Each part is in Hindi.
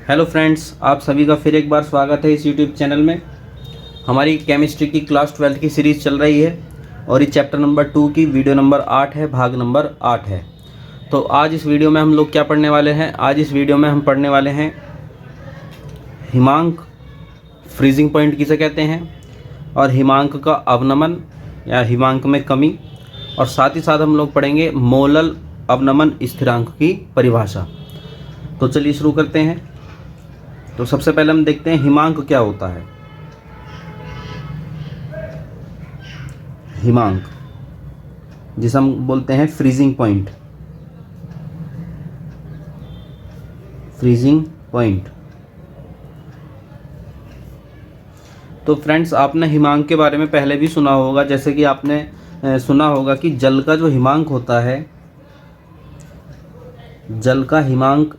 हेलो फ्रेंड्स, आप सभी का फिर एक बार स्वागत है इस यूट्यूब चैनल में। हमारी केमिस्ट्री की क्लास 12 की सीरीज़ चल रही है और ये चैप्टर नंबर 2 की वीडियो नंबर 8 है, भाग नंबर 8 है। तो आज इस वीडियो में हम लोग क्या पढ़ने वाले हैं? आज इस वीडियो में हम पढ़ने वाले हैं हिमांक, फ्रीजिंग पॉइंट किसे कहते हैं, और हिमांक का अवनमन या हिमांक में कमी, और साथ ही साथ हम लोग पढ़ेंगे मोलल अवनमन स्थिरांक की परिभाषा। तो चलिए शुरू करते हैं। तो सबसे पहले हम देखते हैं हिमांक क्या होता है। हिमांक जिसे हम बोलते हैं फ्रीजिंग पॉइंट। Freezing point. तो फ्रेंड्स, आपने हिमांक के बारे में पहले भी सुना होगा। जैसे कि आपने सुना होगा कि जल का जो हिमांक होता है, जल का हिमांक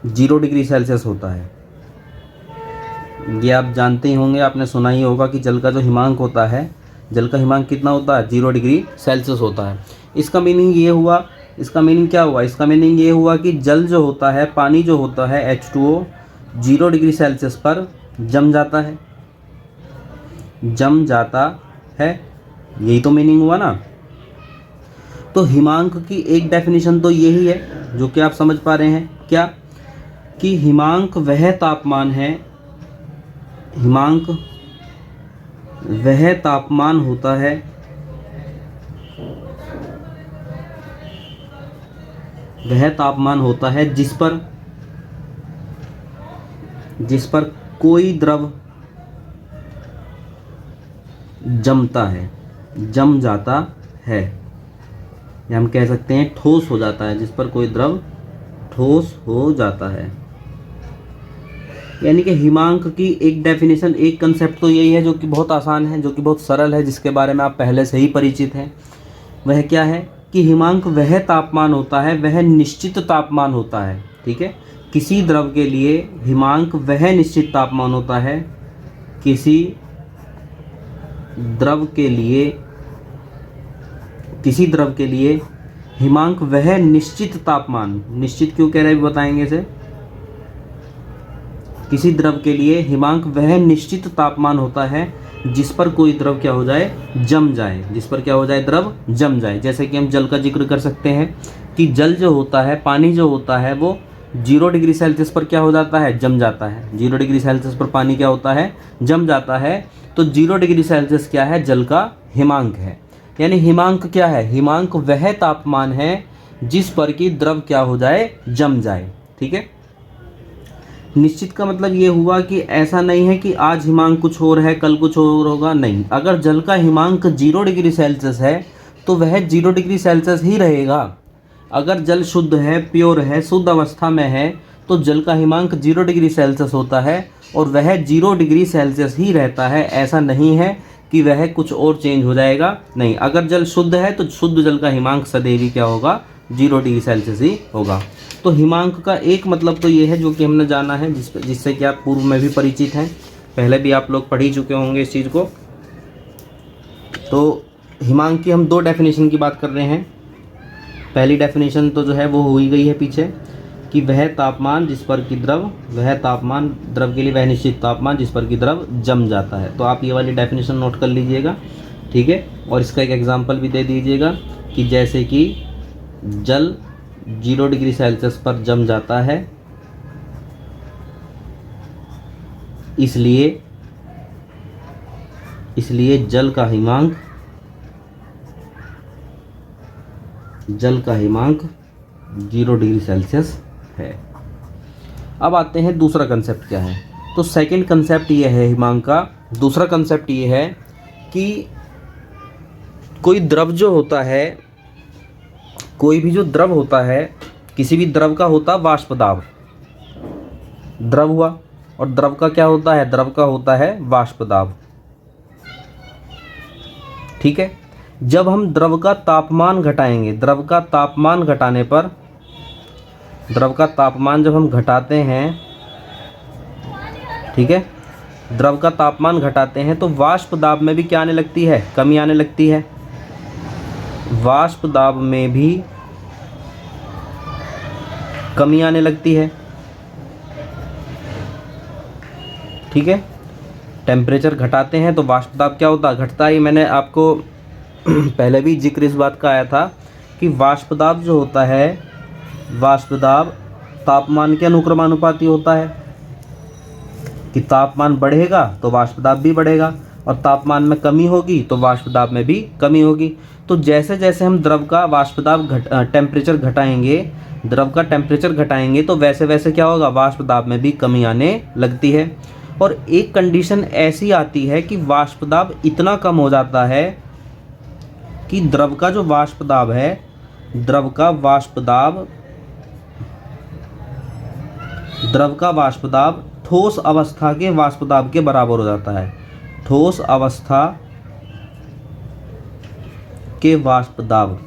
0 डिग्री सेल्सियस होता है। ये आप जानते ही होंगे, आपने सुना ही होगा कि जल का जो हिमांक होता है, जल का हिमांक कितना होता है? 0 डिग्री सेल्सियस होता है। इसका मीनिंग ये हुआ, इसका मीनिंग क्या हुआ? इसका मीनिंग ये हुआ कि जल जो होता है, पानी जो होता है H2O, 0 डिग्री सेल्सियस पर जम जाता है। जम जाता है, यही तो मीनिंग हुआ ना। तो हिमांक की एक डेफिनेशन तो यही है जो कि आप समझ पा रहे हैं, क्या कि हिमांक वह तापमान है, हिमांक वह तापमान होता है जिस पर कोई द्रव जमता है, जम जाता है, या हम कह सकते हैं ठोस हो जाता है। जिस पर कोई द्रव ठोस हो जाता है, यानी कि हिमांक की एक डेफिनेशन, एक कंसेप्ट तो यही है जो कि बहुत आसान है, जो कि बहुत सरल है, जिसके बारे में आप पहले से ही परिचित हैं। वह क्या है कि हिमांक वह तापमान होता है, वह निश्चित तापमान होता है। ठीक है, किसी द्रव के लिए हिमांक वह निश्चित तापमान होता है, किसी द्रव के लिए हिमांक वह निश्चित तापमान, निश्चित क्यों कह रहे हैं बताएंगे इसे। किसी द्रव के लिए हिमांक वह निश्चित तापमान होता है जिस पर कोई द्रव क्या हो जाए? जम जाए। जिस पर क्या हो जाए? द्रव जम जाए। जैसे कि हम जल का जिक्र कर सकते हैं कि जल जो होता है, पानी जो होता है, वो 0 डिग्री सेल्सियस पर क्या हो जाता है? जम जाता है। 0 डिग्री सेल्सियस पर पानी क्या होता है? जम जाता है। तो 0 डिग्री सेल्सियस क्या है? जल का हिमांक है। यानी हिमांक क्या है? हिमांक वह तापमान है जिस पर कि द्रव क्या हो जाए? जम जाए। ठीक है, निश्चित का मतलब ये हुआ कि ऐसा नहीं है कि आज हिमांक कुछ और है, कल कुछ और होगा। नहीं, अगर जल का हिमांक 0 डिग्री सेल्सियस है तो वह 0 डिग्री सेल्सियस ही रहेगा। अगर जल शुद्ध है, प्योर है, शुद्ध अवस्था में है, तो जल का हिमांक 0 डिग्री सेल्सियस होता है और वह 0 डिग्री सेल्सियस ही रहता है। ऐसा नहीं है कि वह कुछ और चेंज हो जाएगा। नहीं, अगर जल शुद्ध है तो शुद्ध जल का हिमांक सदैव ही क्या होगा? 0 डिग्री सेल्सियस ही होगा। तो हिमांक का एक मतलब तो ये है जो कि हमने जाना है, जिससे कि आप पूर्व में भी परिचित हैं, पहले भी आप लोग पढ़ ही चुके होंगे इस चीज़ को। तो हिमांक की हम 2 डेफिनेशन की बात कर रहे हैं। पहली डेफिनेशन तो जो है वो हो ही गई है पीछे, कि वह तापमान जिस पर कि द्रव, वह तापमान द्रव के लिए वह निश्चित तापमान जिस पर कि द्रव जम जाता है। तो आप ये वाली डेफिनेशन नोट कर लीजिएगा। ठीक है, और इसका एक एग्जांपल भी दे दीजिएगा कि जैसे कि जल 0 डिग्री सेल्सियस पर जम जाता है, इसलिए जल का हिमांक 0 डिग्री सेल्सियस है। अब आते हैं दूसरा कंसेप्ट क्या है। तो सेकंड कंसेप्ट ये है हिमांक का, दूसरा कंसेप्ट ये है कि कोई द्रव जो होता है, कोई भी जो द्रव होता है, किसी भी द्रव का होता है वाष्प दाब। द्रव हुआ, और द्रव का क्या होता है? द्रव का होता है वाष्प दाब। ठीक है, जब हम द्रव का तापमान घटाएंगे, द्रव का तापमान घटाने पर, द्रव का तापमान जब हम घटाते हैं, ठीक है, द्रव का तापमान घटाते हैं तो वाष्प दाब में भी क्या आने लगती है? कमी आने लगती है। वाष्प दाब में भी कमी आने लगती है। ठीक है, टेम्परेचर घटाते हैं तो वाष्प दाब क्या होता है, घटता ही। मैंने आपको पहले भी जिक्र इस बात का आया था कि वाष्प दाब जो होता है, वाष्प दाब तापमान के अनुक्रमानुपाती होता है कि तापमान बढ़ेगा तो वाष्प दाब भी बढ़ेगा, और तापमान में कमी होगी तो वाष्प दाब में भी कमी होगी। तो जैसे जैसे हम द्रव का वाष्प दाब टेम्परेचर घटाएंगे, द्रव का टेम्परेचर घटाएंगे, तो वैसे वैसे क्या होगा, वाष्प दाब में भी कमी आने लगती है। और एक कंडीशन ऐसी आती है कि वाष्प दाब इतना कम हो जाता है कि द्रव का जो वाष्प दाब है, द्रव का वाष्प दाब ठोस अवस्था के वाष्प दाब के बराबर हो जाता है। ठोस अवस्था के वाष्प दाब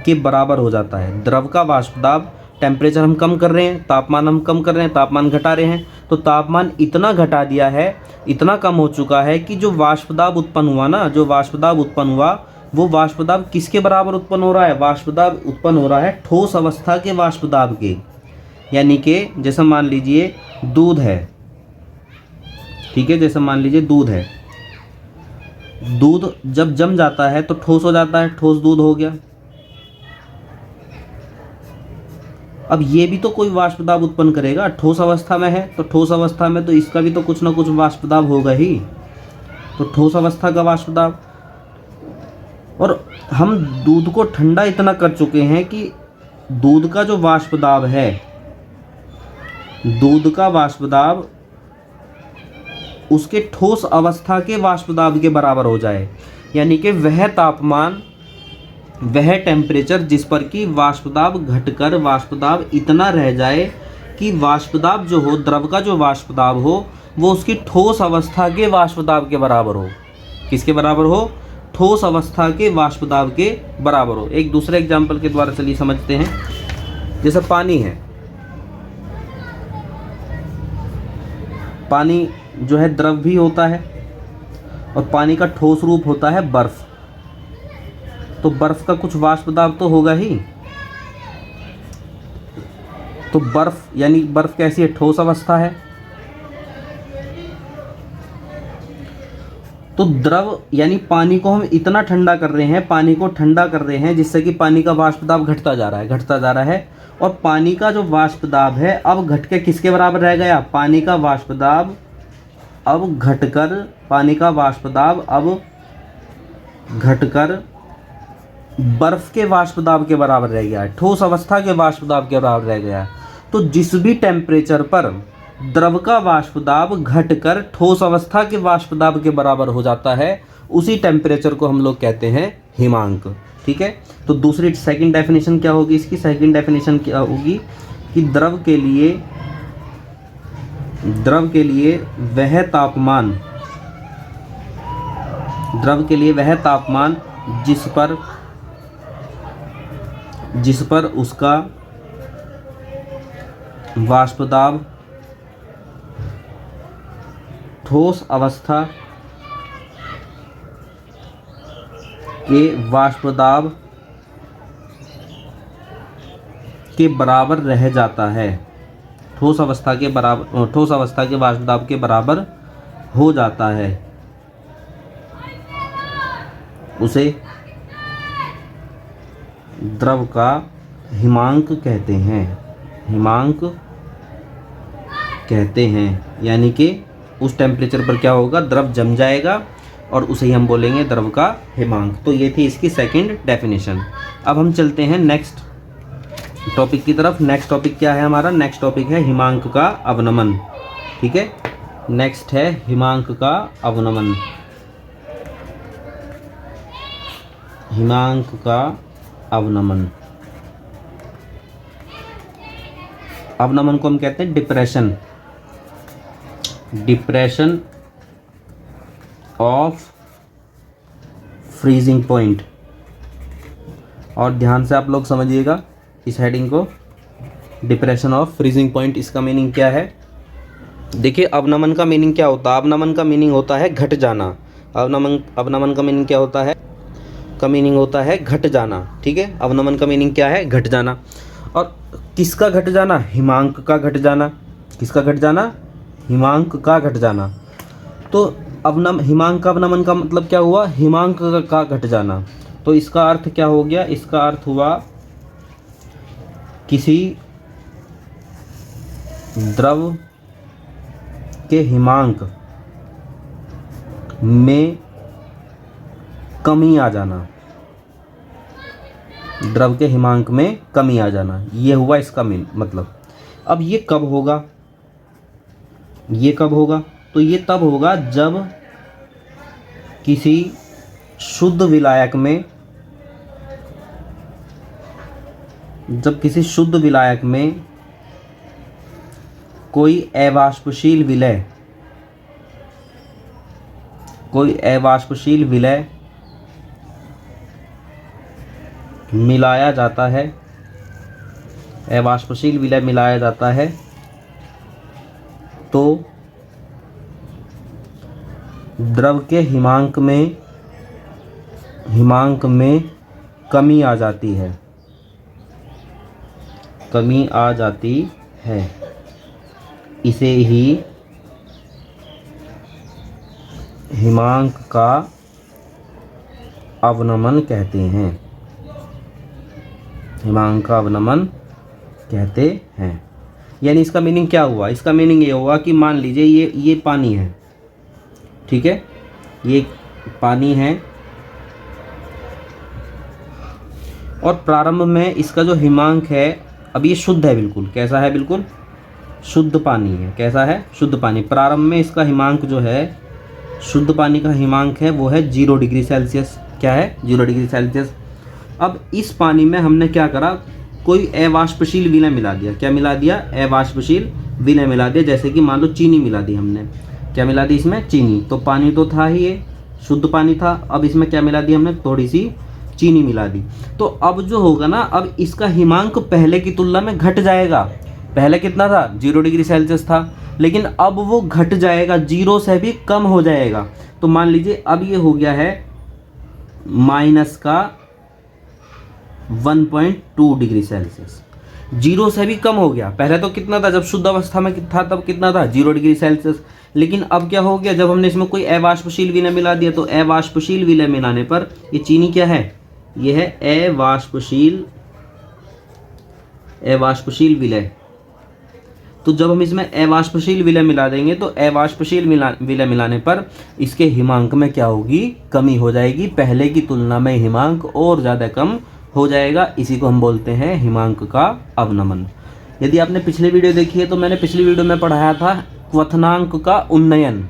के बराबर हो जाता है। द्रव का वाष्प दाब, टेम्परेचर हम कम कर रहे हैं, तापमान हम कम कर रहे हैं, तापमान घटा रहे हैं, तो तापमान इतना घटा दिया है, इतना कम हो चुका है कि जो वाष्प दाब उत्पन्न हुआ ना, जो वाष्प दाब उत्पन्न हुआ, वो वाष्प दाब किसके बराबर उत्पन्न हो रहा है, वाष्प दाब उत्पन्न हो रहा है ठोस अवस्था के वाष्प दाब के। यानी कि जैसे मान लीजिए दूध है, ठीक है, जैसे मान लीजिए दूध है, दूध जब जम जाता है तो ठोस हो जाता है, ठोस दूध हो गया। अब ये भी तो कोई वाष्प दाब उत्पन्न करेगा, ठोस अवस्था में है तो ठोस अवस्था में तो इसका भी तो कुछ ना कुछ वाष्प दाब होगा ही, तो ठोस अवस्था का वाष्प दाब। और हम दूध को ठंडा इतना कर चुके हैं कि दूध का जो वाष्प दाब है, दूध का वाष्प दाब उसके ठोस अवस्था के वाष्प दाब के बराबर हो जाए। यानी कि वह तापमान, वह टेम्परेचर जिस पर कि वाष्प दाब घटकर वाष्प दाब इतना रह जाए कि वाष्प दाब जो हो, द्रव का जो वाष्प दाब हो, वो उसकी ठोस अवस्था के वाष्प दाब के बराबर हो। किसके बराबर हो, ठोस अवस्था के वाष्प दाब के बराबर हो। एक दूसरे एग्जाम्पल के द्वारा चलिए समझते हैं। जैसे पानी है, पानी जो है द्रव भी होता है, और पानी का ठोस रूप होता है बर्फ। तो बर्फ का कुछ वाष्प दाब तो होगा ही। तो बर्फ, यानी बर्फ कैसी है, ठोस अवस्था है। तो द्रव यानी पानी को हम इतना ठंडा कर रहे हैं, पानी को ठंडा कर रहे हैं जिससे कि पानी का वाष्प दाब घटता जा रहा है, घटता जा रहा है। और पानी का जो वाष्प दाब है अब घट के किसके बराबर रह गया, पानी का वाष्प दाब अब घटकर, पानी का वाष्प दाब अब घटकर बर्फ के वाष्प दाब के बराबर रह गया है, ठोस अवस्था के वाष्प दाब के बराबर रह गया है। तो जिस भी टेम्परेचर पर द्रव का वाष्प दाब घटकर ठोस अवस्था के वाष्प दाब के बराबर हो जाता है, उसी टेम्परेचर को हम लोग कहते हैं हिमांक। ठीक है, तो दूसरी सेकंड डेफिनेशन क्या होगी इसकी, सेकंड डेफिनेशन क्या होगी कि द्रव के लिए वह तापमान, द्रव के लिए वह तापमान जिस पर उसका वाष्प दाब ठोस अवस्था के वाष्प दाब के बराबर रह जाता है, ठोस अवस्था के वाष्प दाब के बराबर हो जाता है, उसे द्रव का हिमांक कहते हैं, हिमांक कहते हैं। यानी कि उस टेम्परेचर पर क्या होगा, द्रव जम जाएगा और उसे ही हम बोलेंगे द्रव का हिमांक। तो ये थी इसकी सेकंड डेफिनेशन। अब हम चलते हैं नेक्स्ट टॉपिक की तरफ। नेक्स्ट टॉपिक क्या है हमारा, नेक्स्ट टॉपिक है हिमांक का अवनमन। ठीक है, नेक्स्ट है हिमांक का अवनमन। हिमांक का अवनमन, अवनमन को हम कहते हैं depression, depression of freezing point. और ध्यान से आप लोग समझिएगा इस हेडिंग को, डिप्रेशन ऑफ फ्रीजिंग पॉइंट। इसका मीनिंग क्या है, देखिए अवनमन का मीनिंग क्या होता है, अवनमन का मीनिंग होता है घट जाना। अवनमन का मीनिंग क्या होता है, का मीनिंग होता है घट जाना। ठीक है, अवनमन का मीनिंग क्या है, घट जाना। और किसका घट जाना? हिमांक का घट जाना। किसका घट जाना? हिमांक का घट जाना। तो हिमांक का अवनमन का मतलब क्या हुआ? हिमांक का घट जाना। तो इसका अर्थ क्या हो गया? इसका अर्थ हुआ किसी द्रव के हिमांक में कमी आ जाना। द्रव के हिमांक में कमी आ जाना, ये हुआ इसका मतलब। अब ये कब होगा? ये कब होगा? तो ये तब होगा जब किसी शुद्ध विलायक में कोई अवाष्पशील विलय मिलाया जाता है। अवाष्पशील विलय मिलाया जाता है तो द्रव के हिमांक में कमी आ जाती है। इसे ही हिमांक का अवनमन कहते हैं। हिमांक का अवनमन कहते हैं। यानी इसका मीनिंग क्या हुआ? इसका मीनिंग ये हुआ कि मान लीजिए ये पानी है, ठीक है, ये पानी है और प्रारंभ में इसका जो हिमांक है, अब ये शुद्ध है बिल्कुल। कैसा है? बिल्कुल शुद्ध पानी है। कैसा है? शुद्ध पानी। प्रारंभ में इसका हिमांक जो है, शुद्ध पानी का हिमांक है वो है 0 डिग्री सेल्सियस। क्या है? 0 डिग्री सेल्सियस। अब इस पानी में हमने क्या करा? कोई अवाष्पशील विलय मिला दिया। क्या मिला दिया? अवाष्पशील विलय मिला दिया। जैसे कि मान लो चीनी मिला दी हमने। क्या मिला दी इसमें? चीनी। तो पानी तो था ही, ये शुद्ध पानी था। अब इसमें क्या मिला दी हमने? थोड़ी सी चीनी मिला दी। तो अब जो होगा ना, अब इसका हिमांक पहले की तुलना में घट जाएगा। पहले कितना था? 0 डिग्री सेल्सियस था, लेकिन अब वो घट जाएगा, 0 से भी कम हो जाएगा। तो मान लीजिए अब ये हो गया है माइनस का 1.2 डिग्री सेल्सियस। 0 से भी कम हो गया। पहले तो कितना था? जब शुद्ध अवस्था में था तब कितना था? 0 डिग्री सेल्सियस। लेकिन अब क्या हो गया? जब हमने इसमें कोई अवाष्पशील विलय मिला दिया, तो अवाष्पशील विलय मिलाने पर ये चीनी क्या है? ये है अवाष्पशील विलय। तो जब हम इसमें अवाष्पशील विलय मिला देंगे तो अवाष्पशील विलय मिलाने पर इसके हिमांक में क्या होगी? कमी हो जाएगी। पहले की तुलना में हिमांक और ज़्यादा कम हो जाएगा। इसी को हम बोलते हैं हिमांक का अवनमन। यदि आपने पिछली वीडियो देखी है तो मैंने पिछली वीडियो में पढ़ाया था क्वथनांक का उन्नयन।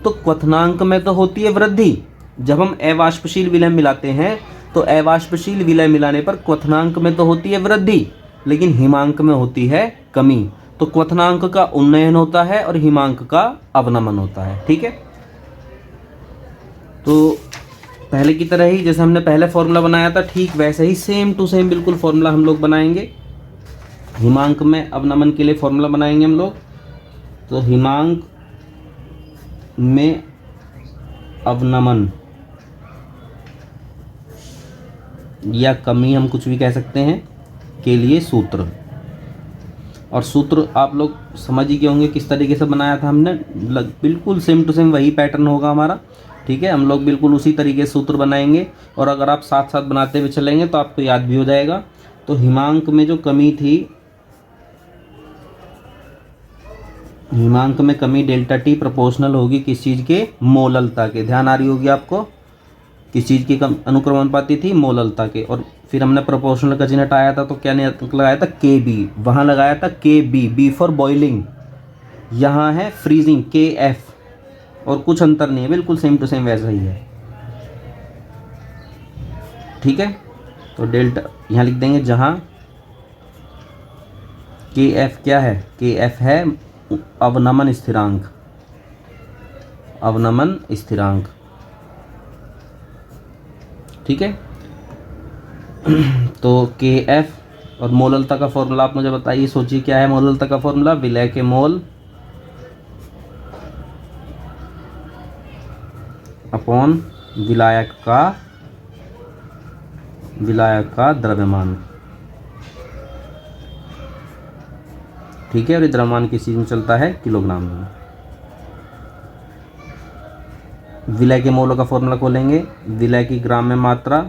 तो क्वथनांक में तो होती है वृद्धि। जब हम अवाष्पशील विलय मिलाते हैं तो अवाष्पशील विलय मिलाने पर क्वथनांक में तो होती है वृद्धि, लेकिन हिमांक में होती है कमी। तो क्वथनांक का उन्नयन होता है और हिमांक का अवनमन होता है। ठीक है, तो पहले की तरह ही जैसे हमने पहले फॉर्मूला बनाया था, ठीक वैसे ही सेम टू सेम बिल्कुल फॉर्मूला हम लोग बनाएंगे। हिमांक में अवनमन के लिए फॉर्मूला बनाएंगे हम लोग। तो हिमांक में अवनमन या कमी, हम कुछ भी कह सकते हैं, के लिए सूत्र। और सूत्र आप लोग समझ ही गए होंगे किस तरीके से बनाया था हमने। बिल्कुल सेम टू सेम वही पैटर्न होगा हमारा। ठीक है, हम लोग बिल्कुल उसी तरीके से सूत्र बनाएंगे और अगर आप साथ साथ बनाते हुए चलेंगे तो आपको याद भी हो जाएगा। तो हिमांक में जो कमी थी, हिमांक में कमी डेल्टा टी प्रोपोर्शनल होगी किस चीज़ के? मोललता के। ध्यान आ रही होगी आपको, किस चीज़ की अनुक्रमानुपाती थी? मोललता के। और फिर हमने प्रोपोर्शनल का चिन्ह हटाया था तो क्या लगाया था? के बी। वहाँ लगाया था के बी, बी फॉर बॉइलिंग। यहाँ है फ्रीजिंग, के एफ। और कुछ अंतर नहीं है, बिल्कुल सेम टू सेम वैसा ही है। ठीक है, तो डेल्टा यहाँ लिख देंगे, जहाँ के एफ क्या है? के एफ है अवनमन स्थिरांक। अवनमन स्थिरांक। ठीक है, तो के एफ और मोललता का फॉर्मूला आप मुझे बताइए, सोचिए क्या है मोललता का फॉर्मूला? विलय के मोल अपॉन विलायक का द्रव्यमान। ठीक है, और ये द्रव्यमान किस चीज़ में चलता है, किलोग्राम में। विलय के मोलों का फॉर्मूला खोलेंगे, विलय की ग्राम में मात्रा,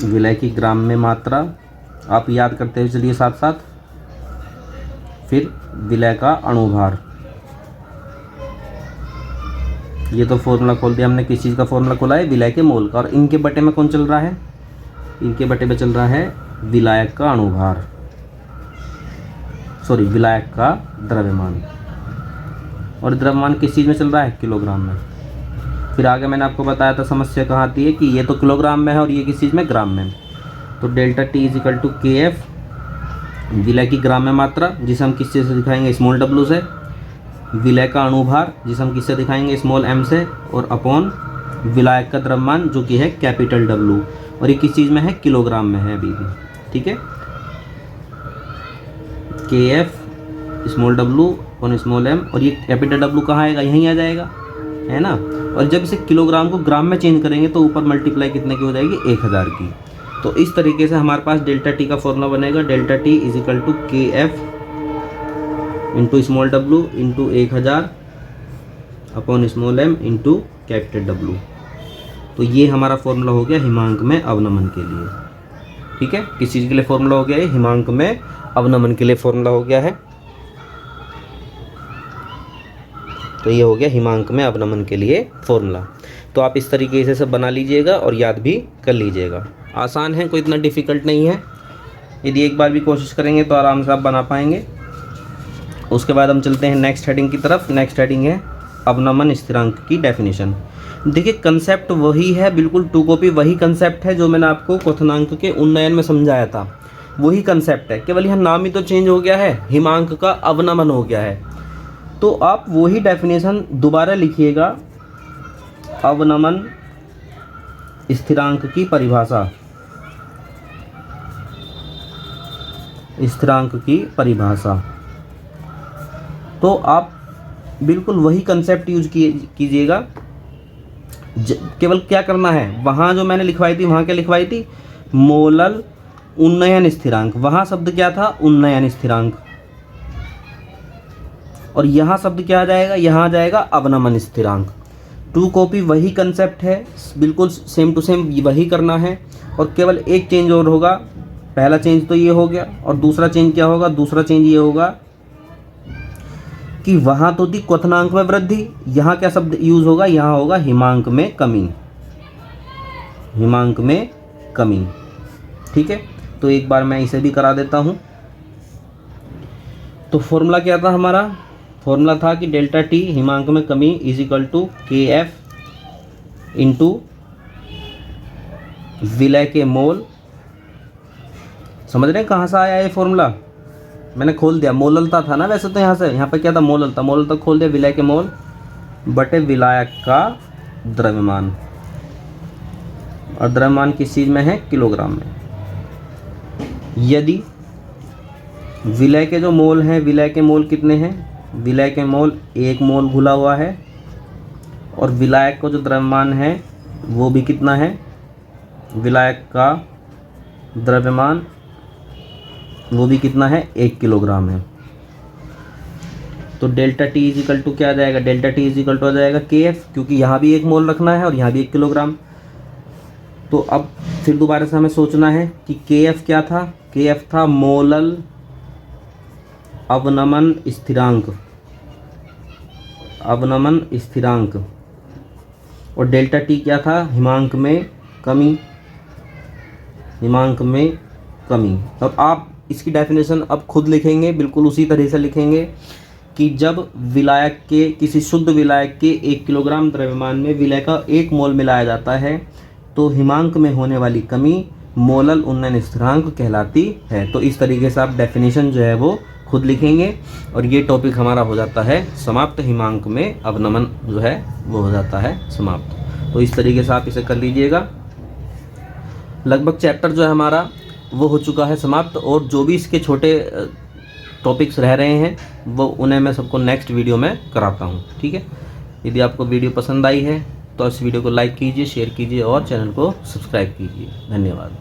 विलय की ग्राम में मात्रा आप याद करते हुए चलिए साथ साथ। फिर विलय का अणुभार, ये तो फॉर्मूला खोल दिया हमने। किस चीज़ का फॉर्मूला खोला है, विलय के मोल का। और इनके बटे में कौन चल रहा है, इनके बटे में चल रहा है विलायक का अणुभार, सॉरी विलायक का द्रव्यमान। और द्रव्यमान किस चीज़ में चल रहा है, किलोग्राम में। फिर आगे मैंने आपको बताया था समस्या कहाँ आती है कि ये तो किलोग्राम में है और ये किस चीज़ में, ग्राम में। तो delta T is equal to K F, विलय की ग्राम में मात्रा जिसे हम किस चीज़ से दिखाएंगे, स्मॉल डब्लू से, विलय का अणुभार जिसे हम किससे दिखाएंगे, स्मॉल एम से, और अपॉन विलायक का द्रव्यमान जो कि है कैपिटल डब्लू। और ये किस चीज़ में है, किलोग्राम में है अभी भी। ठीक है, के एफ स्मॉल डब्लू और स्मॉल एम, और ये कैपिटल डब्लू कहाँ आएगा, यहीं आ जाएगा, है ना। और जब इसे किलोग्राम को ग्राम में चेंज करेंगे तो ऊपर मल्टीप्लाई कितने की हो जाएगी, 1000 की। तो इस तरीके से हमारे पास डेल्टा टी का फॉर्मूला बनेगा, delta T is equal to K F into small W into 1000 upon small M into capital W. तो ये हमारा फॉर्मूला हो गया हिमांक में अवनमन के लिए। ठीक है, किस चीज़ के लिए फॉर्मूला हो गया है, हिमांक में अवनमन के लिए फॉर्मूला हो गया है। तो ये हो गया हिमांक में अवनमन के लिए फॉर्मूला। तो आप इस तरीके से सब बना लीजिएगा और याद भी कर लीजिएगा। आसान है, कोई इतना डिफ़िकल्ट नहीं है। यदि एक बार भी कोशिश करेंगे तो आराम से आप बना पाएंगे। उसके बाद हम चलते हैं नेक्स्ट हेडिंग की तरफ। नेक्स्ट हेडिंग है अवनमन स्थिरांक की डेफिनेशन। देखिए कंसेप्ट वही है, बिल्कुल टू कॉपी वही कंसेप्ट है जो मैंने आपको क्वथनांक के उन्नयन में समझाया था। वही कंसेप्ट है, केवल यहाँ नाम ही तो चेंज हो गया है, हिमांक का अवनमन हो गया है। तो आप वही डेफिनेशन दोबारा लिखिएगा, अवनमन स्थिरांक की परिभाषा, स्थिरांक की परिभाषा। तो आप बिल्कुल वही कंसेप्ट यूज कीजिएगा। केवल क्या करना है, वहाँ जो मैंने लिखवाई थी, वहाँ क्या लिखवाई थी, मोलल उन्नयन स्थिरांक। वहाँ शब्द क्या था, उन्नयन स्थिरांक। और यहाँ शब्द क्या आ जाएगा, यहाँ आ जाएगा अवनमन स्थिरांक। टू कॉपी वही कंसेप्ट है, बिल्कुल सेम टू सेम वही करना है। और केवल एक चेंज और होगा, पहला चेंज तो ये हो गया, और दूसरा चेंज क्या होगा, दूसरा चेंज ये होगा कि वहाँ तो थी क्वथनांक में वृद्धि, यहाँ क्या शब्द यूज होगा, यहाँ होगा हिमांक में कमी, हिमांक में कमी। ठीक है, तो एक बार मैं इसे भी करा देता हूँ। तो फॉर्मूला क्या था हमारा, फॉर्मूला था कि डेल्टा टी हिमांक में कमी is equal to K F into विलय के मोल। समझ रहे हैं कहाँ से आया ये फॉर्मूला, मैंने खोल दिया, मोललता था ना वैसे तो यहाँ से, यहाँ पे क्या था, मोललता, मोललता खोल दिया, विलय के मोल बटे विलायक का द्रव्यमान। और द्रव्यमान किस चीज़ में है, किलोग्राम में। यदि विलय के जो मोल हैं, विलय के मोल कितने हैं, विलय के मोल 1 मोल घुला हुआ है, और विलायक का जो द्रव्यमान है वो भी कितना है, विलायक का द्रव्यमान वो भी कितना है, 1 किलोग्राम है। तो delta T is equal to क्या आ जाएगा, delta T is equal to आ जाएगा के एफ, क्योंकि यहाँ भी 1 मोल रखना है और यहाँ भी 1 किलोग्राम। तो अब फिर दोबारा से हमें सोचना है कि के एफ क्या था, के एफ था मोलल अवनमन स्थिरांक, अवनमन स्थिरांक। और डेल्टा टी क्या था, हिमांक में कमी, हिमांक में कमी। अब आप इसकी डेफिनेशन अब खुद लिखेंगे, बिल्कुल उसी तरह से लिखेंगे कि जब विलायक के, किसी शुद्ध विलायक के 1 किलोग्राम द्रव्यमान में विलय का 1 मोल मिलाया जाता है तो हिमांक में होने वाली कमी मोलल उन्नयन स्थिरांक कहलाती है। तो इस तरीके से आप डेफिनेशन जो है वो खुद लिखेंगे और ये टॉपिक हमारा हो जाता है समाप्त, हिमांक में अवनमन जो है वो हो जाता है समाप्त। तो इस तरीके से आप इसे कर लीजिएगा। लगभग चैप्टर जो है हमारा वो हो चुका है समाप्त, और जो भी इसके छोटे टॉपिक्स रह रहे हैं वो उन्हें मैं सबको नेक्स्ट वीडियो में कराता हूँ। ठीक है, यदि आपको वीडियो पसंद आई है तो इस वीडियो को लाइक कीजिए, शेयर कीजिए और चैनल को सब्सक्राइब कीजिए। धन्यवाद।